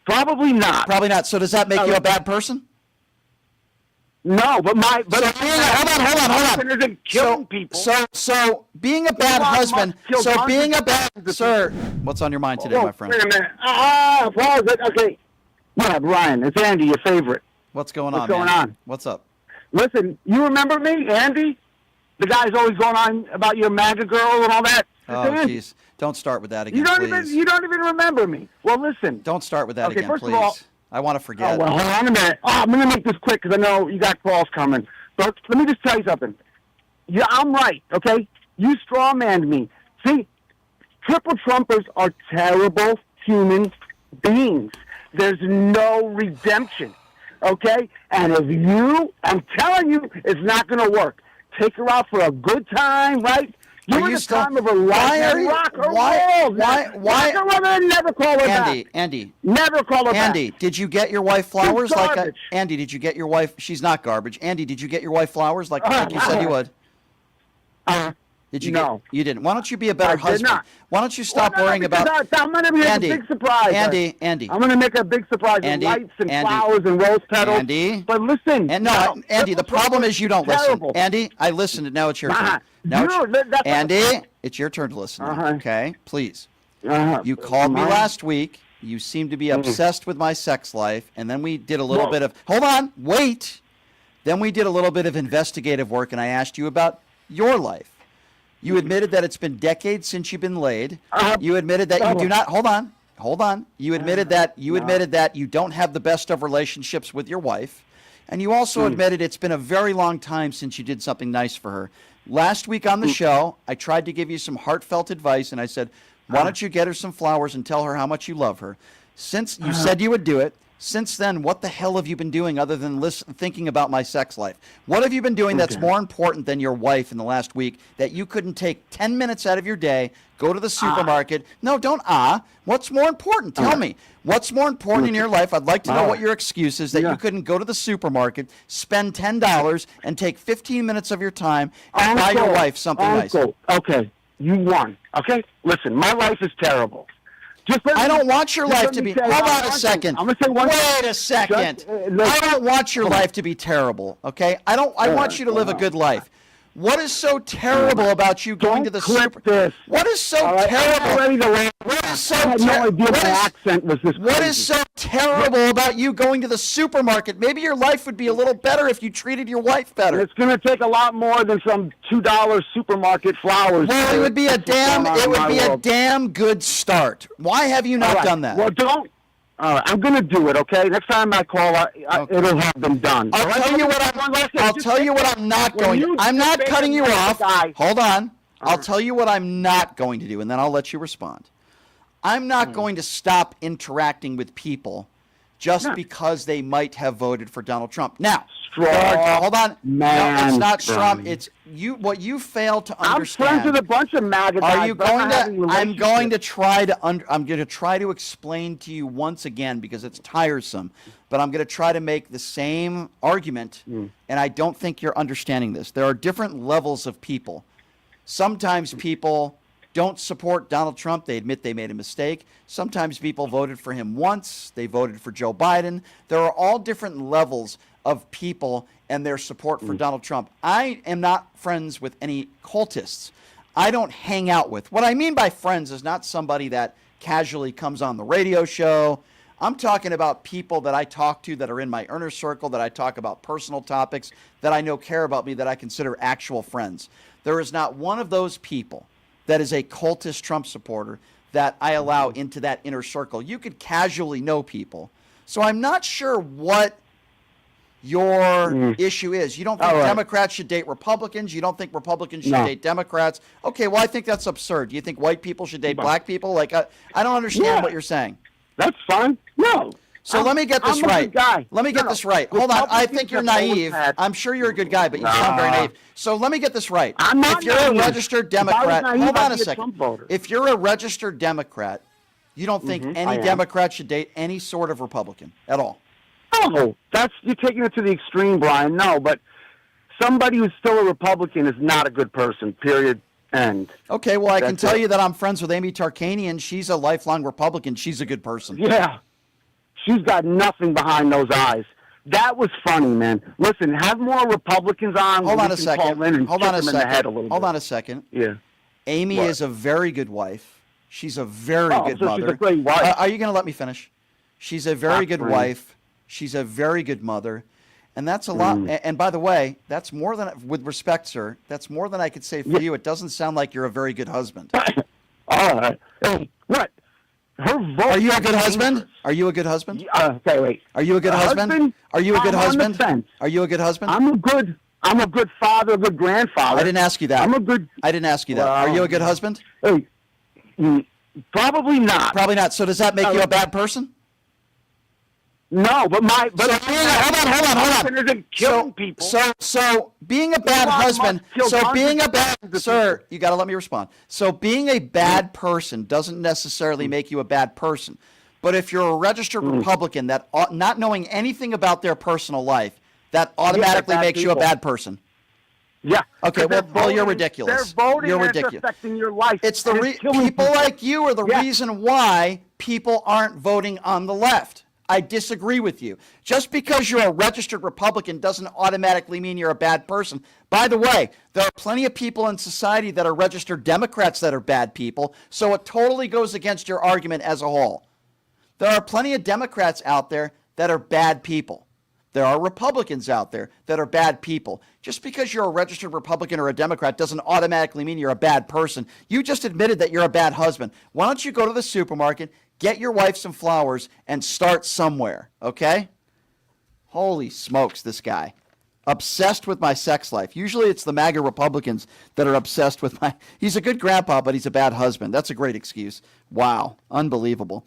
Probably not. Probably not. So does that make you a bad person? No, but hold on. Isn't killing people. So being a bad husband. So being a bad sir. What's on your mind today, my friend? Wait a minute. Okay. Yeah, Ryan, it's Andy, your favorite. What's going on? What's going on? What's up? Listen, you remember me, Andy? The guy's always going on about your MAGA girl and all that. Oh, jeez. Don't start with that again, please. You don't even remember me. Well, listen. Don't start with that again, first please. of all, I want to forget. Oh, well, hold on a minute. I'm going to make this quick because I know you got calls coming. But let me just tell you something. Yeah, I'm right, okay? You strawmanned me. See, triple Trumpers are terrible human beings. There's no redemption, okay? And I'm telling you, it's not going to work. Take her out for a good time, right? Why never call her back. Andy. Never call her back. Andy, did you get your wife flowers? Andy, did you get your wife? She's not garbage. Andy, did you get your wife flowers like you said you would? Did you? No. You didn't. Why don't you be a better husband? Did not. Why don't you stop worrying about? I'm going to make a big surprise. Andy. I'm going to make a big surprise with lights and flowers and rose petals. Andy. But listen. Andy, the problem is you don't listen. Andy, I listened. Now it's your turn. Andy, it's your turn to listen. Okay, please. You called me last week. You seemed to be obsessed with my sex life, and then we did a little bit of. Hold on, wait. Then we did a little bit of investigative work, and I asked you about your life. You admitted that it's been decades since you've been laid. You admitted that you do not. Hold on. You admitted that you don't have the best of relationships with your wife, and you also admitted it's been a very long time since you did something nice for her. Last week on the show, I tried to give you some heartfelt advice, and I said, why don't you get her some flowers and tell her how much you love her? Since you said you would do it, since then, what the hell have you been doing other than thinking about my sex life? What have you been doing that's more important than your wife in the last week that you couldn't take 10 minutes out of your day, go to the supermarket? No, don't What's more important? Tell me. What's more important in your life? I'd like to know what your excuse is that you couldn't go to the supermarket, spend $10, and take 15 minutes of your time and buy your wife something nice. Okay, you won. Okay? Listen, my life is terrible. I don't want your life to be. Hold on a second. Wait a second. I don't want your life to be terrible. Okay. I want you to live a good life. What is so terrible about you going to the super? What is so terrible? What is so terrible about you going to the supermarket? Maybe your life would be a little better if you treated your wife better. It's going to take a lot more than some $2 supermarket flowers. Well, it would be a damn good start. Why have you not done that? Well, don't. I'm going to do it, okay? Next time I call, it'll have been done. I'll tell you what I'm not going to. I'm not cutting you off. Hold on. I'll tell you what I'm not going to do, and then I'll let you respond. I'm not going to stop interacting with people just because they might have voted for Donald Trump. Now, hold on. No, it's not Trump. It's you. What you fail to understand. I'm friends with a bunch of MAGA guys. Are you going to? I'm going to try to. I'm going to try to explain to you once again because it's tiresome. But I'm going to try to make the same argument, and I don't think you're understanding this. There are different levels of people. Sometimes people don't support Donald Trump. They admit they made a mistake. Sometimes people voted for him once. They voted for Joe Biden. There are all different levels of people and their support for Donald Trump. I am not friends with any cultists. I don't hang out with. What I mean by friends is not somebody that casually comes on the radio show. I'm talking about people that I talk to that are in my inner circle, that I talk about personal topics, that I know care about me, that I consider actual friends. There is not one of those people that is a cultist Trump supporter that I allow into that inner circle. You could casually know people. So I'm not sure what your issue is. You don't think Democrats should date Republicans. You don't think Republicans should date Democrats. Okay, well, I think that's absurd. Do you think white people should date black people? Like, I don't understand what you're saying. That's fine. No. So let me get this right. Let me get this right. Hold on. I think you're naive. I'm sure you're a good guy, but you sound very naive. So let me get this right. If you're a registered Democrat, hold on a second. If you're a registered Democrat, you don't think any Democrat should date any sort of Republican at all? No, you're taking it to the extreme, Brian. No, but somebody who's still a Republican is not a good person, period, end. Okay, well, I can tell you that I'm friends with Amy Tarkanian. She's a lifelong Republican. She's a good person. Yeah. she's got nothing behind those eyes. That was funny, man. Listen, have more Republicans on. Hold on a second. Hold on a second. Hold on a second. Yeah. Amy is a very good wife. She's a very good mother. She's a great wife. Are you going to let me finish? She's a very good wife. She's a very good mother. And that's a lot. And by the way, that's more than, with respect, sir, that's more than I could say for you. It doesn't sound like you're a very good husband. All right. Hey, what? Her vote. Are you a good husband? Are you a good husband? Okay, wait. Are you a good husband? Are you a good husband? Are you a good husband? I'm a good father, a good grandfather. I didn't ask you that. I didn't ask you that. Are you a good husband? Hey, probably not. Probably not. So does that make you a bad person? No, but hold on. So being a bad husband, sir, you got to let me respond. So being a bad person doesn't necessarily make you a bad person. But if you're a registered Republican that not knowing anything about their personal life, that automatically makes you a bad person. Yeah. Okay. Well, you're ridiculous. They're voting. You're ridiculous. It's affecting your life. It's people like you are the reason why people aren't voting on the left. I disagree with you. Just because you're a registered Republican doesn't automatically mean you're a bad person. By the way, there are plenty of people in society that are registered Democrats that are bad people, so it totally goes against your argument as a whole. There are plenty of Democrats out there that are bad people. There are Republicans out there that are bad people. Just because you're a registered Republican or a Democrat doesn't automatically mean you're a bad person. You just admitted that you're a bad husband. Why don't you go to the supermarket, get your wife some flowers, and start somewhere, okay? Holy smokes, this guy. Obsessed with my sex life. Usually it's the MAGA Republicans that are obsessed with my... He's a good grandpa, but he's a bad husband. That's a great excuse. Wow. Unbelievable.